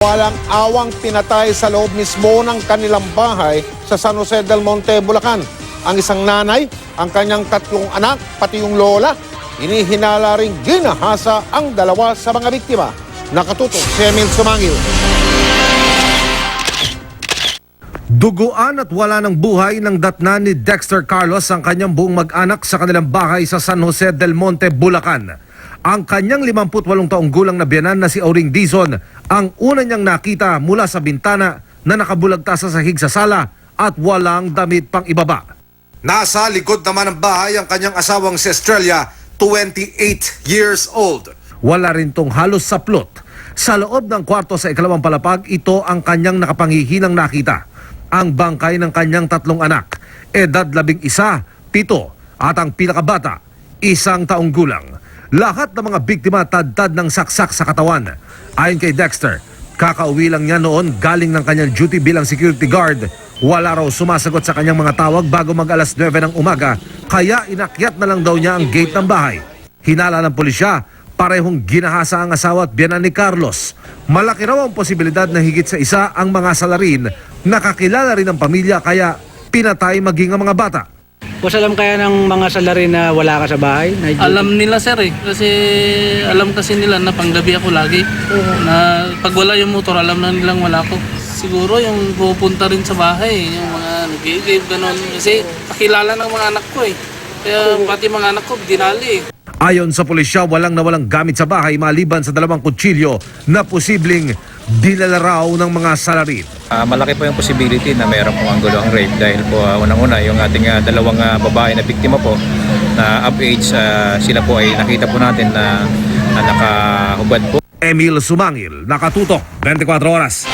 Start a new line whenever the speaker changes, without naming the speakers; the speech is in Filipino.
Walang awang pinatay sa loob mismo ng kanilang bahay sa San Jose del Monte, Bulacan. Ang isang nanay, ang kanyang 3 anak, pati yung lola, inihinala ring ginahasa ang dalawa sa mga biktima. Nakatutok si Emil Sumangil.
Duguan at wala ng buhay ng datnan ni Dexter Carlos ang kanyang buong mag-anak sa kanilang bahay sa San Jose del Monte, Bulacan. Ang kanyang 58 taong gulang na biyanan na si Auring Dizon ang una niyang nakita mula sa bintana na nakabulagta sa sahig sa sala at walang damit pang ibaba. Nasa likod naman ng bahay ang kanyang asawang si Estrella, 28 years old. Wala rin tong halos saplot. Sa loob ng kwarto sa ikalawang palapag, ito ang kanyang nakapangihinang nakita. Ang bangkay ng kanyang 3 anak, edad 11, 7 at ang pinakabata, 1 taong gulang. Lahat ng mga biktima tad-tad ng saksak sa katawan. Ayon kay Dexter, kakauwi lang niya noon galing ng kanyang duty bilang security guard. Wala raw sumasagot sa kanyang mga tawag bago mag-alas 9 ng umaga, kaya inakyat na lang daw niya ang gate ng bahay. Hinala ng pulisya, parehong ginahasa ang asawa at biyanan ni Carlos. Malaki raw ang posibilidad na higit sa isa ang mga salarin, nakakilala rin ng pamilya kaya pinatay maging ang mga bata.
Boss, alam kaya ng mga salarin na wala ka sa bahay?
Alam nila sir kasi alam kasi nila na panggabi ako lagi. Na pag wala yung motor, alam na nilang wala ko. Siguro yung pupunta rin sa bahay, yung mga nag-i-give, gano'n. Kasi kakilala ng mga anak ko eh. Kaya pati mga anak ko, dinali eh.
Ayon sa pulisya, walang nawalang gamit sa bahay maliban sa 2 kutsilyo na posibleng dinala raw ng mga salarin.
Malaki po yung possibility na mayroon pong anggulo ang rape dahil po unang-una yung ating 2 babae na biktima po na up age, sila po ay nakita po natin na nakahubad po.
Emil Sumangil, Nakatutok, 24 Oras.